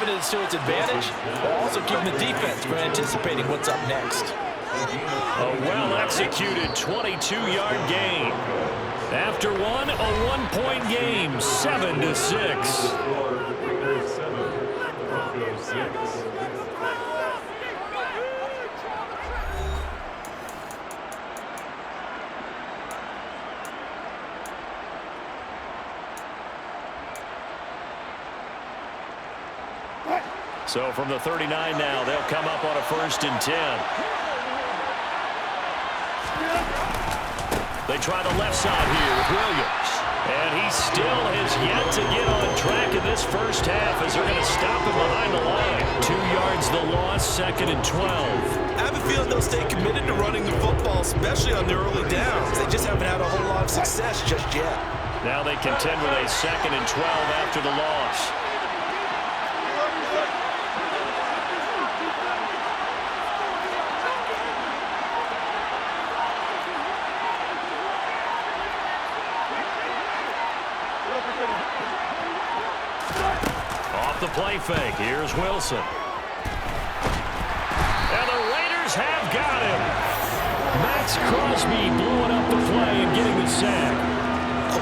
minutes to its advantage, while also keeping the defense from anticipating what's up next. A well-executed 22-yard gain. After one, a one-point game, 7-6. So from the 39 now, they'll come up on a 1st and 10. They try the left side here with Williams. And he still has yet to get on track in this first half as they're going to stop him behind the line. 2 yards the loss, 2nd and 12. I have a feeling they'll stay committed to running the football, especially on their early downs. They just haven't had a whole lot of success just yet. Now they contend with a 2nd and 12 after the loss. Off the play fake. Here's Wilson. And the Raiders have got him. Max Crosby blowing up the play and getting the sack.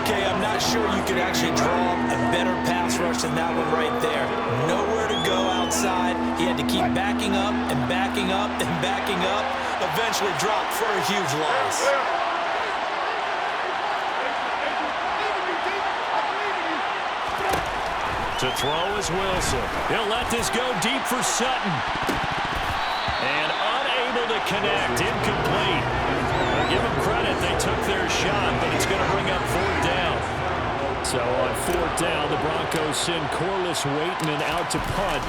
Okay, I'm not sure you could actually draw a better pass rush than that one right there. Nowhere to go outside. He had to keep backing up and backing up and backing up. Eventually dropped for a huge loss. To throw is Wilson. He'll let this go deep for Sutton. And unable to connect. Incomplete. I'll give them credit. They took their shot, but it's going to bring up 4th down. So on 4th down, the Broncos send Corliss Waitman out to punt.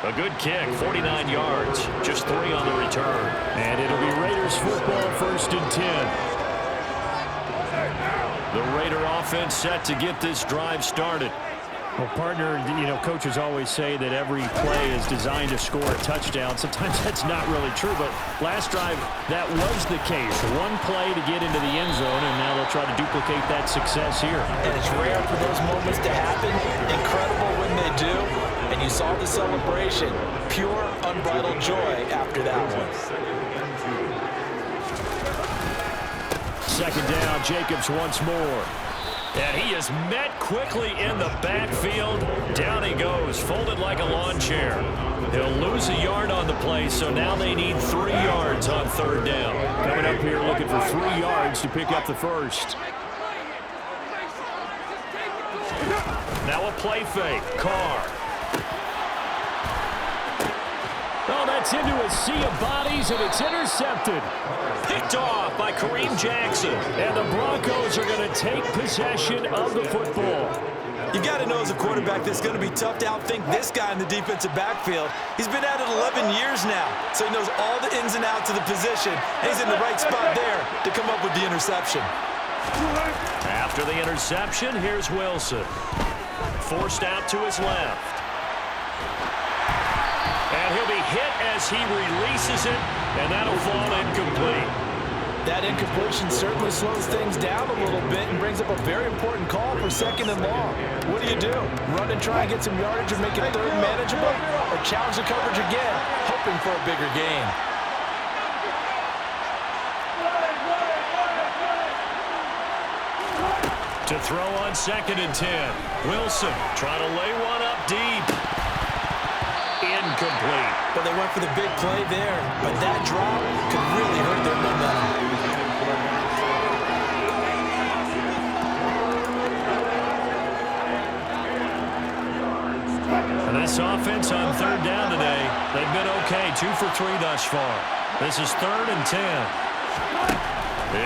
A good kick, 49 yards, just 3 on the return. And it'll be Raiders football, 1st and 10. The Raider offense set to get this drive started. Well, partner, coaches always say that every play is designed to score a touchdown. Sometimes that's not really true, but last drive, that was the case. One play to get into the end zone, and now they'll try to duplicate that success here. And it's rare for those moments to happen. Incredible when they do. And you saw the celebration. Pure, unbridled joy after that one. 2nd down, Jacobs once more. And he is met quickly in the backfield. Down he goes, folded like a lawn chair. He'll lose a yard on the play, so now they need 3 yards on 3rd down. Coming up here looking for 3 yards to pick up the first. Now a play fake. Carr. Oh, that's into a sea of bodies, and it's intercepted. Picked off by Kareem Jackson. And the Broncos are going to take possession of the football. You got to know as a quarterback that it's going to be tough to outthink this guy in the defensive backfield. He's been at it 11 years now, so he knows all the ins and outs of the position, and he's in the right spot there to come up with the interception. After the interception, here's Wilson. Forced out to his left. And he'll be hit as he releases it, and that'll fall incomplete. That incompletion certainly slows things down a little bit and brings up a very important call for 2nd and long. What do? Run and try and get some yardage and make it 3rd manageable? Or challenge the coverage again, hoping for a bigger gain? To throw on 2nd and 10. Wilson trying to lay one up deep. Incomplete. But they went for the big play there, but that drop could really hurt their momentum. And this offense on 3rd down today, they've been okay, 2 for 3 thus far. This is 3rd and 10.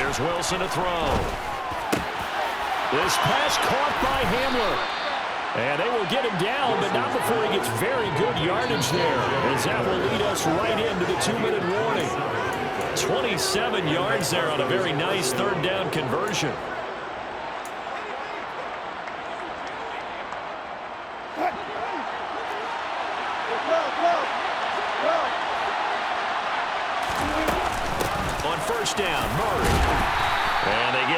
Here's Wilson to throw. This pass caught by Hamler. And they will get him down, but not before he gets very good yardage there. As that will lead us right into the 2-minute warning. 27 yards there on a very nice 3rd down conversion. On 1st down, Murray.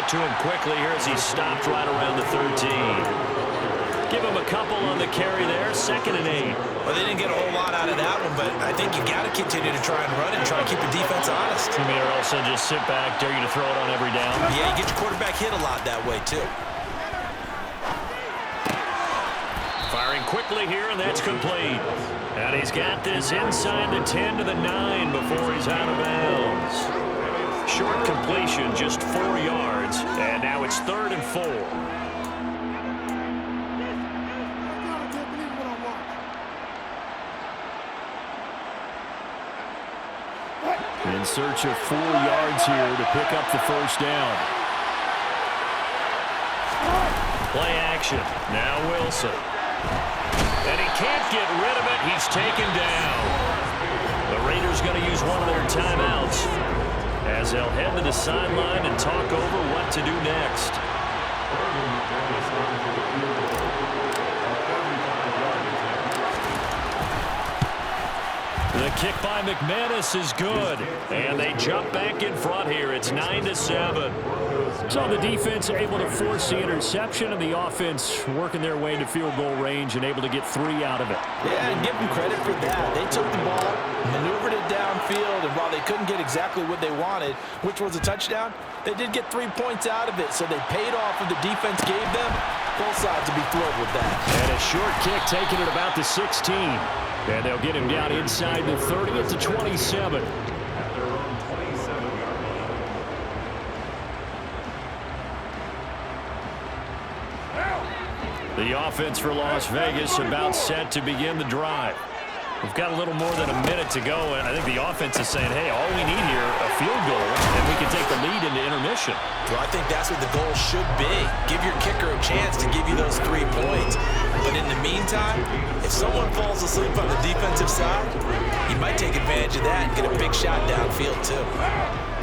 it to him quickly here as he stopped right around the 13. Give him a couple on the carry there, 2nd and 8. Well, they didn't get a whole lot out of that one, but I think you got to continue to try and run and try to keep the defense honest. You mean, or else they'll just sit back, dare you to throw it on every down? Yeah, you get your quarterback hit a lot that way, too. Firing quickly here, and that's complete. And he's got this inside the 10 to the 9 before he's out of bounds. Short completion, just 4 yards, and now it's 3rd and 4. In search of 4 yards here to pick up the first down. Play action. Now Wilson. And he can't get rid of it. He's taken down. The Raiders going to use one of their timeouts as they'll head to the sideline and talk over what to do next. The kick by McManus is good, and they jump back in front here. It's 9-7. So the defense able to force the interception, and the offense working their way into field goal range and able to get 3 out of it. Yeah, and give them credit for that. They took the ball, maneuvered it downfield, and while they couldn't get exactly what they wanted, which was a touchdown, they did get 3 points out of it, so they paid off what the defense gave them. Both sides will be thrilled with that. And a short kick taken at about the 16. And they'll get him down inside the 30 at the 27. The offense for Las Vegas about set to begin the drive. We've got a little more than a minute to go, and I think the offense is saying, hey, all we need here, a field goal, and we can take the lead into intermission. Well, I think that's what the goal should be. Give your kicker a chance to give you those 3 points. But in the meantime, if someone falls asleep on the defensive side, you might take advantage of that and get a big shot downfield, too.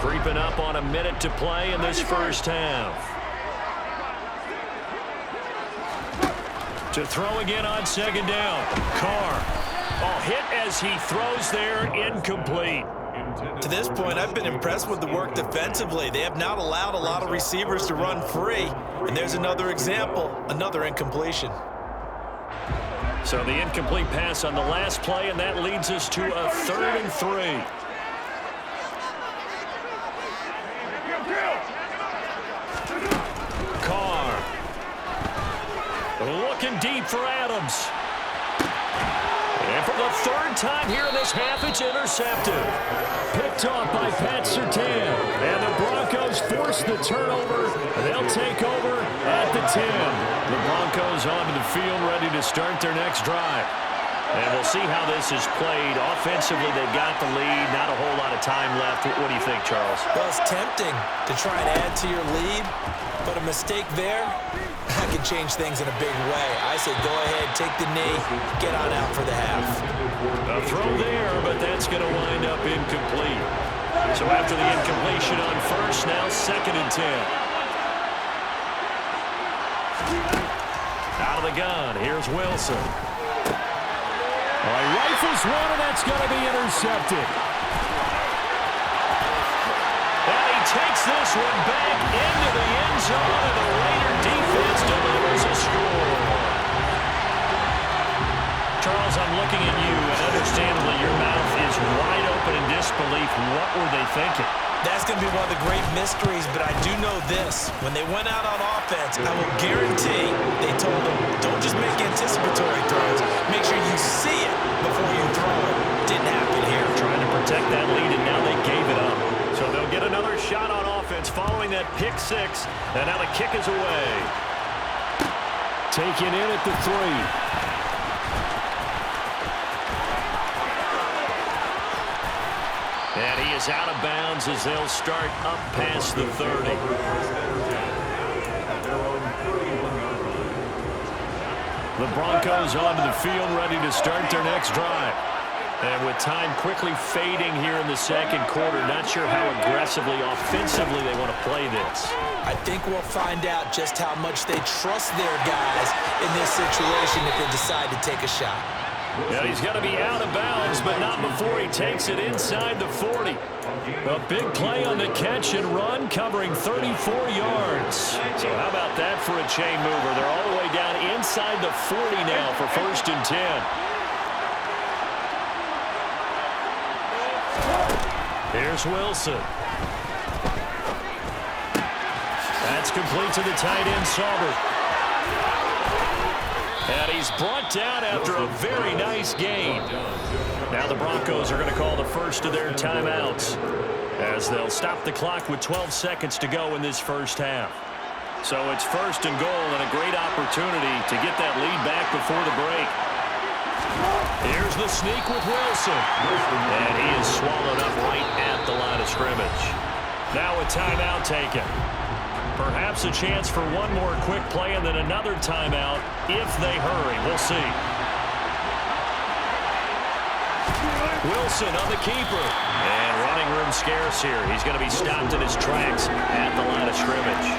Creeping up on a minute to play in this first half. To throw again on 2nd down. Carr. Hit as he throws there, incomplete. To this point, I've been impressed with the work defensively. They have not allowed a lot of receivers to run free. And there's another example, another incompletion. So the incomplete pass on the last play, and that leads us to a 3rd and 3. Carr. Looking deep for Adams. And for the 3rd time here in this half, it's intercepted. Picked off by Pat Surtain. And the Broncos force the turnover. They'll take over at the 10. The Broncos onto the field ready to start their next drive. And we'll see how this is played. Offensively, they got the lead. Not a whole lot of time left. What do you think, Charles? Well, it's tempting to try and add to your lead, but a mistake there, that can change things in a big way. I say go ahead, take the knee, get on out for the half. A throw there, but that's going to wind up incomplete. So after the incompletion on first, now 2nd and 10. Out of the gun, here's Wilson. He rifles one, and that's going to be intercepted. And he takes this one back into the end zone, and the Raider defense delivers a score. Charles, I'm looking at you, and understandably, your mouth is wide open in disbelief. What were they thinking? That's going to be one of the great mysteries, but I do know this. When they went out on offense, I will guarantee they told them, don't just make anticipatory throws. Make sure you see it before you throw it. Didn't happen here. Trying to protect that lead, and now they gave it up. So they'll get another shot on offense following that pick 6, and now the kick is away. Taken in at the 3. And he is out of bounds as they'll start up past the 30. The Broncos onto the field ready to start their next drive. And with time quickly fading here in the second quarter, not sure how aggressively, offensively they want to play this. I think we'll find out just how much they trust their guys in this situation if they decide to take a shot. Yeah, he's going to be out of bounds, but not before he takes it inside the 40. A big play on the catch and run, covering 34 yards. So how about that for a chain mover? They're all the way down inside the 40 now for 1st and 10. Here's Wilson. That's complete to the tight end, Saubert. And he's brought down after a very nice gain. Now the Broncos are going to call the first of their timeouts as they'll stop the clock with 12 seconds to go in this first half. So it's 1st and goal and a great opportunity to get that lead back before the break. Here's the sneak with Wilson. And he is swallowed up right at the line of scrimmage. Now a timeout taken. Perhaps a chance for one more quick play and then another timeout if they hurry. We'll see. Wilson on the keeper. And running room scarce here. He's going to be stopped in his tracks at the line of scrimmage.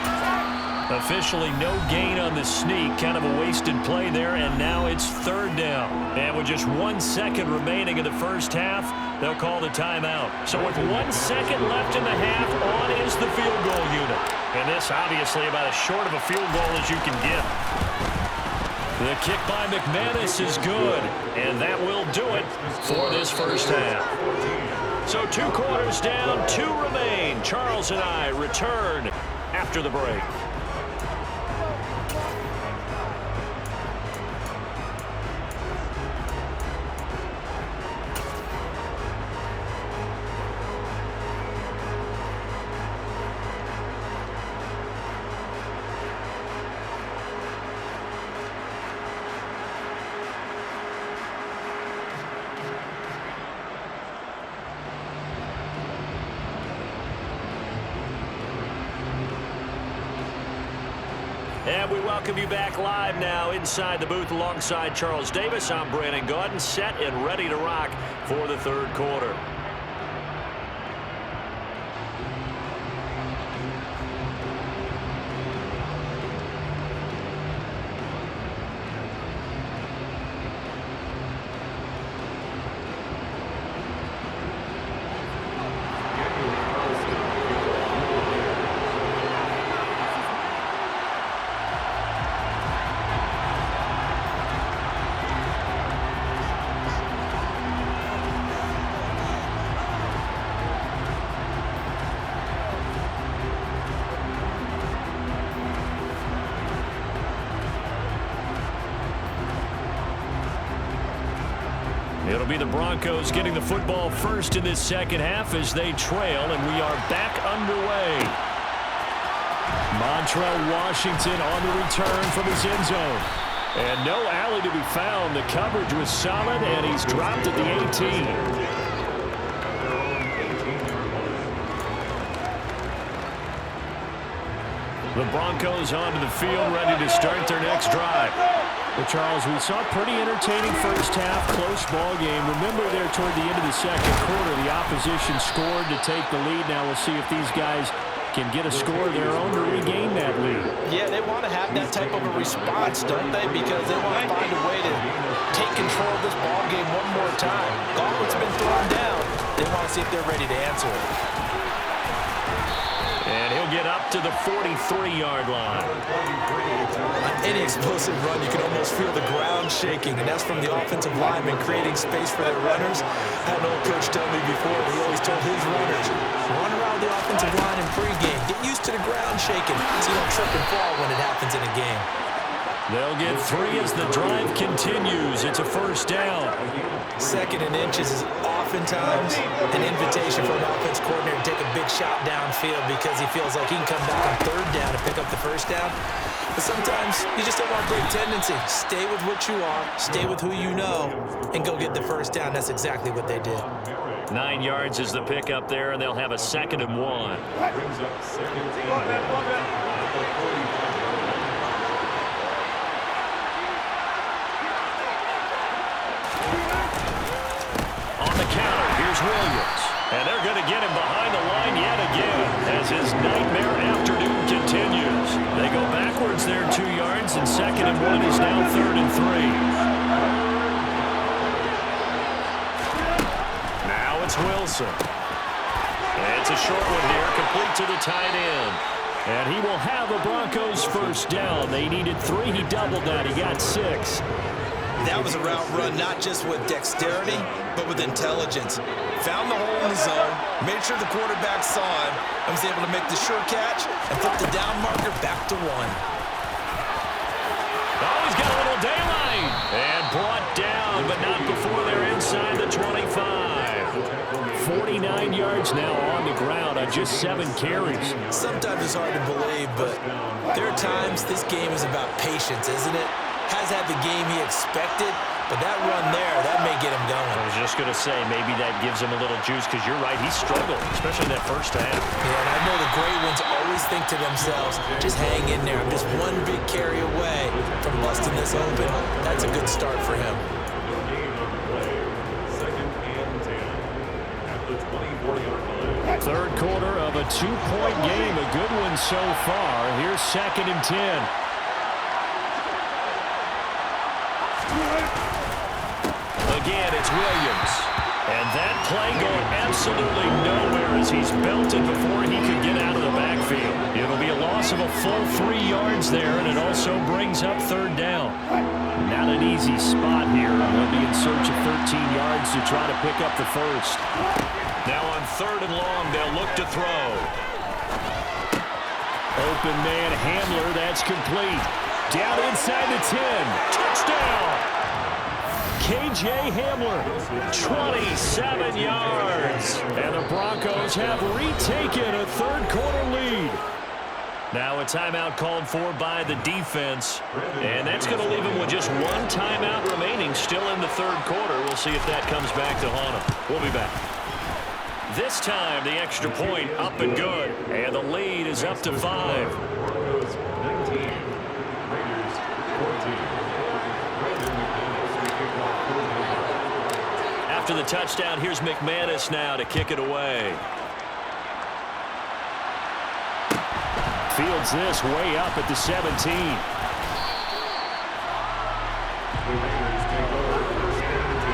Officially no gain on the sneak. Kind of a wasted play there, and now it's 3rd down. And with just 1 second remaining in the first half, they'll call the timeout. So with 1 second left in the half, on is the field goal unit. And this obviously about as short of a field goal as you can get. The kick by McManus is good, and that will do it for this first half. So 2 quarters down, 2 remain. Charles and I return after the break. And we welcome you back live now inside the booth alongside Charles Davis. I'm Brandon Gaudin, set and ready to rock for the 3rd quarter. It'll be the Broncos getting the football first in this second half as they trail, and we are back underway. Montrell Washington on the return from his end zone. And no alley to be found. The coverage was solid, and he's dropped at the 18. The Broncos onto the field, ready to start their next drive. Well, Charles, we saw a pretty entertaining first half, close ball game. Remember there toward the end of the second quarter, the opposition scored to take the lead. Now we'll see if these guys can get a score of their own to regain that lead. Yeah, they want to have that type of a response, don't they? Because they want to find a way to take control of this ball game one more time. Gauntlet's been thrown down. They want to see if they're ready to answer it. And he'll get up to the 43-yard line. On any explosive run, you can almost feel the ground shaking, and that's from the offensive linemen creating space for their runners. I had an old coach tell me before, he always told his runners, run around the offensive line in pregame. Get used to the ground shaking so you don't trip and fall when it happens in a game. They'll get 3 as the drive continues. It's a first down. 2nd and inches is oftentimes an invitation for an offense coordinator to take a big shot downfield because he feels like he can come back on 3rd down and pick up the first down. But sometimes you just don't want to break tendency. Stay with what you are, stay with who you know, and go get the first down. That's exactly what they did. 9 yards is the pickup there, and they'll have a 2nd and 1. Williams. And they're going to get him behind the line yet again as his nightmare afternoon continues. They go backwards there 2 yards, and 2nd and 1 is now 3rd and 3. It's Wilson. And it's a short one here, complete to the tight end. And he will have the Broncos first down. They needed 3. He doubled that. He got 6. That was a route run not just with dexterity, but with intelligence. Found the hole in the zone, made sure the quarterback saw him, and was able to make the sure catch and flip the down marker back to 1. Oh, he's got a little daylight. And brought down, but not before they're inside the 25. 49 yards now on the ground on just 7 carries. Sometimes it's hard to believe, but there are times this game is about patience, isn't it? Has had the game he expected, but that run there, that may get him going. I was just going to say, maybe that gives him a little juice, because you're right, he struggled, especially that first half. Yeah, and I know the great ones always think to themselves, just hang in there. I'm just one big carry away from busting this open. That's a good start for him. Third quarter of a 2-point game, a good one so far. Here's 2nd and 10. Again, it's Williams. And that play going absolutely nowhere as he's belted before he could get out of the backfield. It'll be a loss of a full 3 yards there, and it also brings up 3rd down. Not an easy spot here. They'll be in search of 13 yards to try to pick up the first. Now on 3rd and long, they'll look to throw. Open man Hamler, that's complete. Down inside the 10. Touchdown! K.J. Hamler, 27 yards. And the Broncos have retaken a 3rd quarter lead. Now a timeout called for by the defense. And that's going to leave them with just 1 timeout remaining still in the 3rd quarter. We'll see if that comes back to haunt them. We'll be back. This time, the extra point up and good. And the lead is up to 5. Broncos 19, Raiders 14. After the touchdown, here's McManus now to kick it away. Fields this way up at the 17. The Raiders take over first and 10.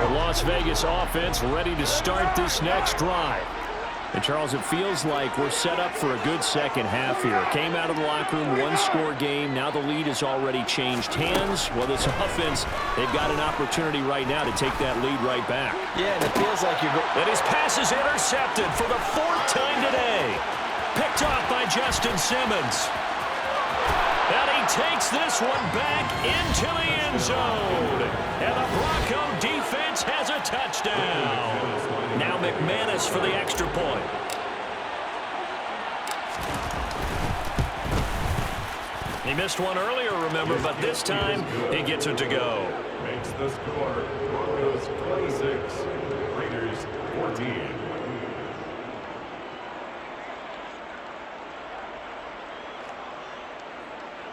The Las Vegas offense ready to start this next drive. And, Charles, it feels like we're set up for a good second half here. Came out of the locker room, 1-score game. Now the lead has already changed hands. Well, this offense, they've got an opportunity right now to take that lead right back. Yeah, and it feels like you're going. And his pass is intercepted for the 4th time today. Picked off by Justin Simmons. And he takes this one back into the end zone. And the Bronco defense has a touchdown. Now McManus for the extra point. He missed one earlier, remember, but this time he gets it to go. Makes the score Broncos 26, Raiders 14.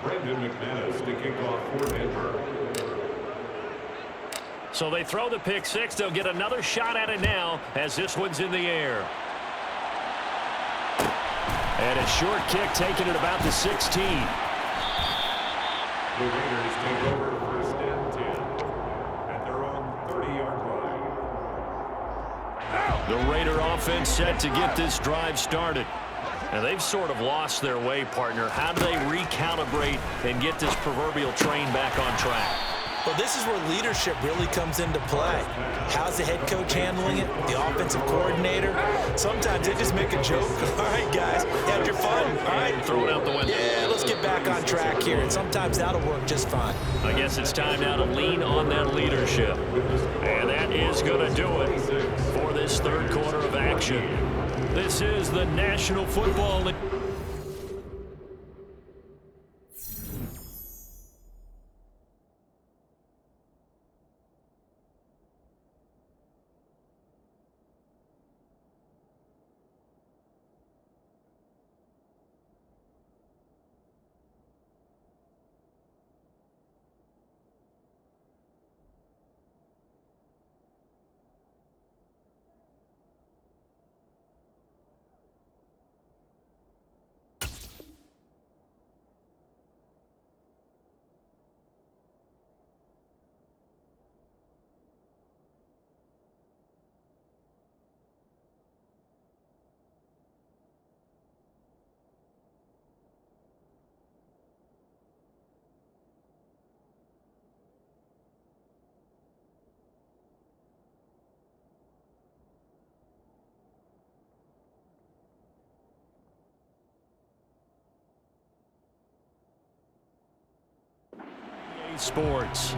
Brandon McManus to kick off for Denver. So they throw the pick 6. They'll get another shot at it now as this one's in the air. And a short kick taken at about the 16. The Raiders take over first and 10 at their own 30-yard line. The Raider offense set to get this drive started. And they've sort of lost their way, partner. How do they recalibrate and get this proverbial train back on track? Well, this is where leadership really comes into play. How's the head coach handling it? The offensive coordinator? Sometimes they just make a joke. All right, guys, had your fun. All right. Throw it out the window. Yeah, let's get back on track here. And sometimes that'll work just fine. I guess it's time now to lean on that leadership. And that is going to do it for this 3rd quarter of action. This is the National Football League. Sports.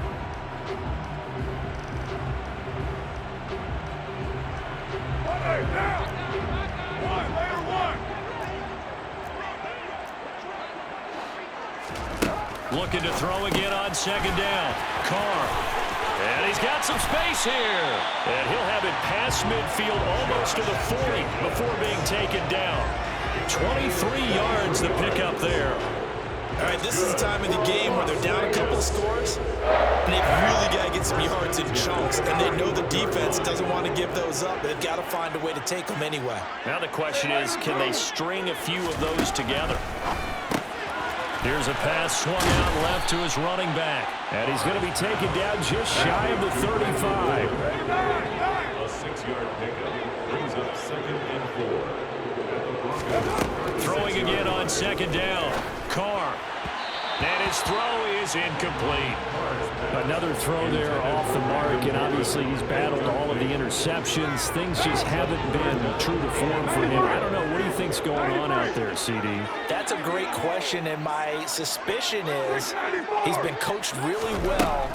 Looking to throw again on second down. Carr. And he's got some space here. And he'll have it past midfield almost to the 40 before being taken down. 23 yards the pickup there. All right, this is the time of the game where they're down a couple of scores, and they've really got to get some yards in chunks, and they know the defense doesn't want to give those up. They've got to find a way to take them anyway. Now the question is, can they string a few of those together? Here's a pass swung out left to his running back, and he's going to be taken down just shy of the 35. A 6-yard pickup brings up 2nd and 4. Throwing again on second down. Carr. And his throw is incomplete. Another throw there off the mark, and obviously he's battled all of the interceptions. Things just haven't been true to form for him. I don't know. What do you think's going on out there, CD? That's a great question, and my suspicion is he's been coached really well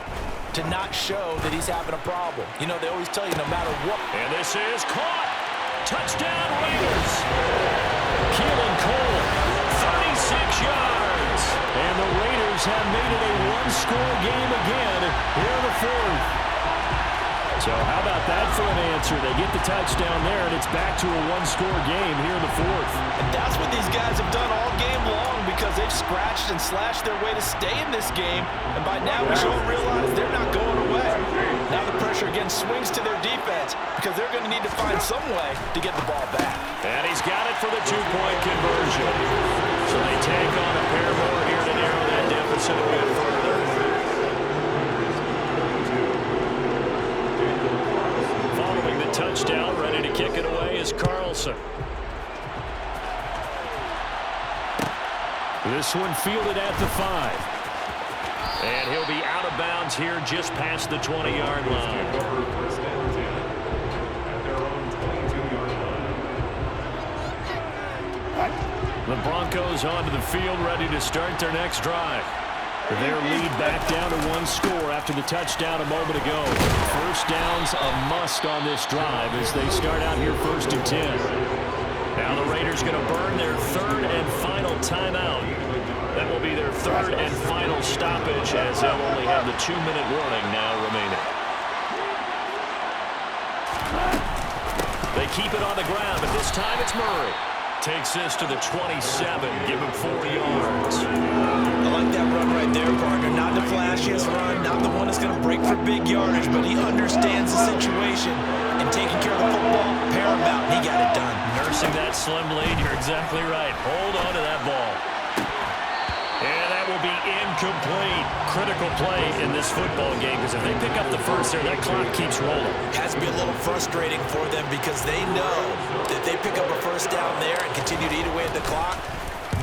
to not show that he's having a problem. You know, they always tell you no matter what. And this is caught. Touchdown Raiders. Keelan Cole, 36 yards. And the Raiders have made it a one-score game again here in the fourth. So how about that for an answer? They get the touchdown there, and it's back to a one-score game here in the fourth. And that's what these guys have done all game long because they've scratched and slashed their way to stay in this game. And by now we should all realize they're not going away. Now the pressure again swings to their defense because they're going to need to find some way to get the ball back. And he's got it for the two-point conversion. So they take on a pair more here to narrow that deficit a bit further. Following the touchdown, ready to kick it away is Carlson. This one fielded at the 5. And he'll be out of bounds here just past the 20-yard line. First and 10 at their own 22-yard line. The Broncos onto the field, ready to start their next drive. Their lead back down to one score after the touchdown a moment ago. First down's a must on this drive as they start out here 1st and 10. Now the Raiders going to burn their 3rd and final timeout. That will be their 3rd and final stoppage as they'll only have the 2-minute warning now remaining. They keep it on the ground, but this time it's Murray. Takes this to the 27, give him 4 yards. I like that run right there, partner. Not the flashiest run, not the one that's going to break for big yardage, but he understands the situation, and taking care of the football, paramount, and he got it done. Nursing that slim lead, you're exactly right. Hold on to that ball. And that will be incomplete. Critical play in this football game because if they pick up the first there, that clock keeps rolling. It has to be a little frustrating for them because they know that they pick up a first down there and continue to eat away at the clock,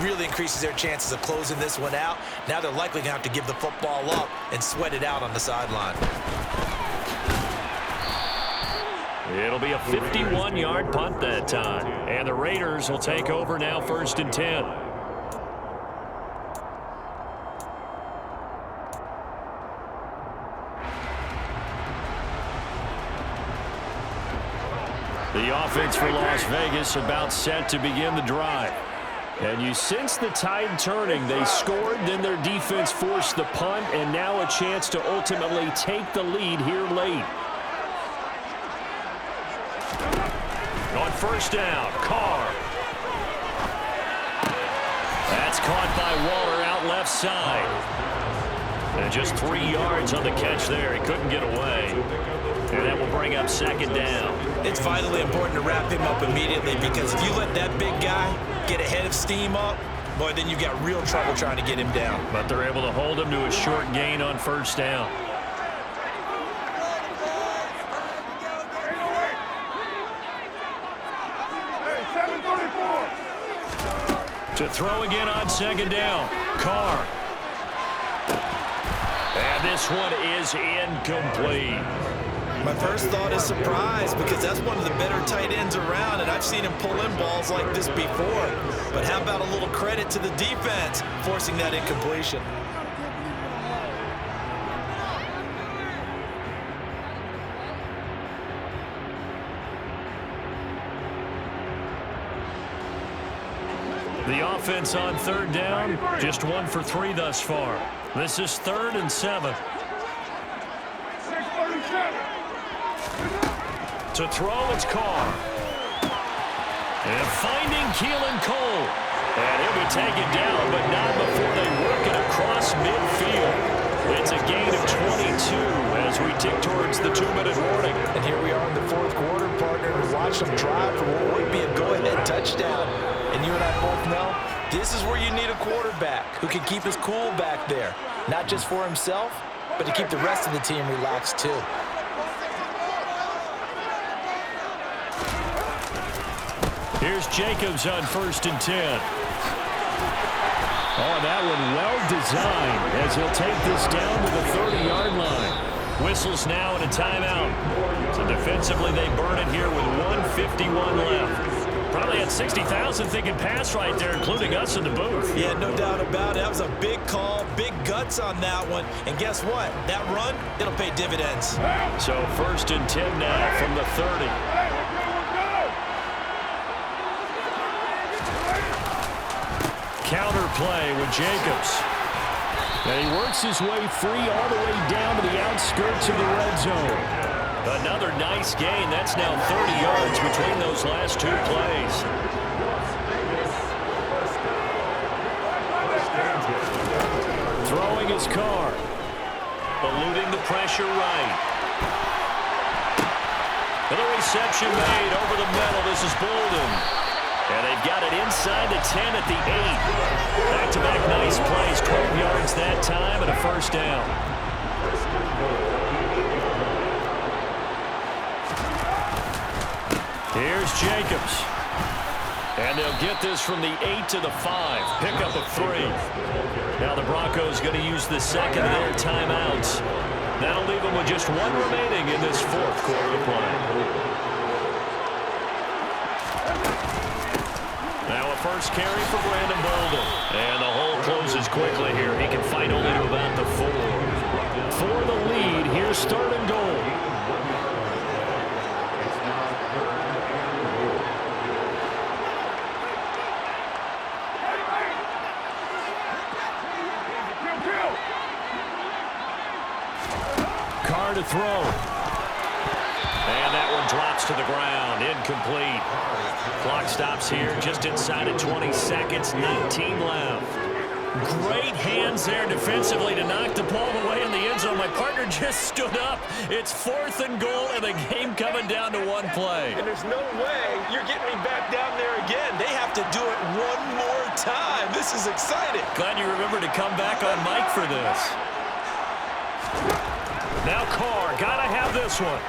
really increases their chances of closing this one out. Now they're likely going to have to give the football up and sweat it out on the sideline. It'll be a 51-yard punt that time. And the Raiders will take over now 1st and 10. The offense for Las Vegas about set to begin the drive. And you sense the tide turning. They scored, then their defense forced the punt, and now a chance to ultimately take the lead here late. On 1st down, Carr. That's caught by Waller out left side. And just 3 yards on the catch there. He couldn't get away. And that will bring up 2nd down. It's vitally important to wrap him up immediately because if you let that big guy get ahead of steam up, boy, then you've got real trouble trying to get him down. But they're able to hold him to a short gain on 1st down. To throw again on 2nd down. Carr. And this one is incomplete. My first thought is surprise because that's one of the better tight ends around, and I've seen him pull in balls like this before. But how about a little credit to the defense forcing that incompletion? The offense on third down, just 1 for 3 thus far. This is 3rd and 7. To throw, it's Carr. And finding Keelan Cole. And he'll be taken down, but not before they work it across midfield. It's a gain of 22 as we tick towards the 2-minute warning. And here we are in the 4th quarter, partner, and watch them drive for what would be a go-ahead touchdown. And you and I both know this is where you need a quarterback who can keep his cool back there. Not just for himself, but to keep the rest of the team relaxed too. Here's Jacobs on 1st and 10. Oh, that one well designed as he'll take this down to the 30-yard line. Whistles now and a timeout. So defensively they burn it here with 1:51 left. Probably had 60,000 thinking pass right there, including us in the booth. Yeah, no doubt about it. That was a big call, big guts on that one. And guess what? That run, it'll pay dividends. So 1st and 10 now from the 30. Counter play with Jacobs. And he works his way free all the way down to the outskirts of the red zone. Another nice gain. That's now 30 yards between those last 2 plays. Throwing his Carr. Eluding the pressure right. And the reception made over the middle. This is Bolden. And they've got it inside the 10 at the 8. Back-to-back nice plays. 12 yards that time and a 1st down. Here's Jacobs. And they'll get this from the 8 to the 5. Pickup of 3. Now the Broncos going to use the second of their timeouts. That'll leave them with just 1 remaining in this 4th quarter of play. First carry for Brandon Bolden. And the hole closes quickly here. He can fight only to about the 4. For the lead, here's 3rd and goal. Carr to throw. And that one drops to the ground. Incomplete. Clock stops here just inside of 20 seconds. 19 left. Great hands there defensively to knock the ball away in the end zone. My partner just stood up. It's 4th and goal, and the game coming down to 1 play. And there's no way you're getting me back down there again. They have to do it 1 more time. This is exciting. Glad you remembered to come back on mic for this. Now Carr, gotta have this one.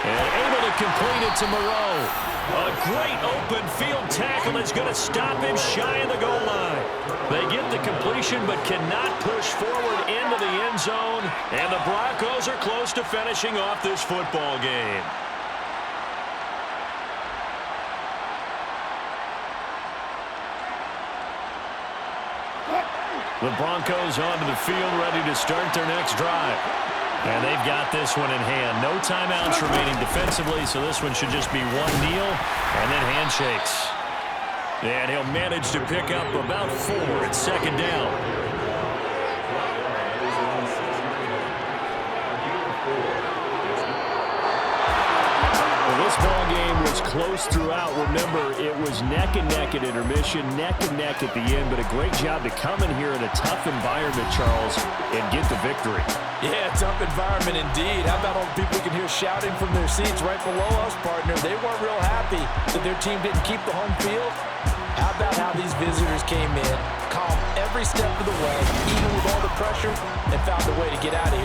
And able to complete it to Moreau. A great open field tackle that's going to stop him shy of the goal line. They get the completion but cannot push forward into the end zone. And the Broncos are close to finishing off this football game. The Broncos onto the field ready to start their next drive. And they've got this one in hand. No timeouts remaining defensively, so this one should just be 1 kneel and then handshakes. And he'll manage to pick up about 4 at 2nd down. This ball game was close throughout. Remember, it was neck and neck at intermission, neck and neck at the end, but a great job to come in here in a tough environment, Charles, and get the victory. Yeah, tough environment indeed. How about all the people we can hear shouting from their seats right below us, partner? They weren't real happy that their team didn't keep the home field. How about how these visitors came in, calm every step of the way, even with all the pressure, and found a way to get out of here?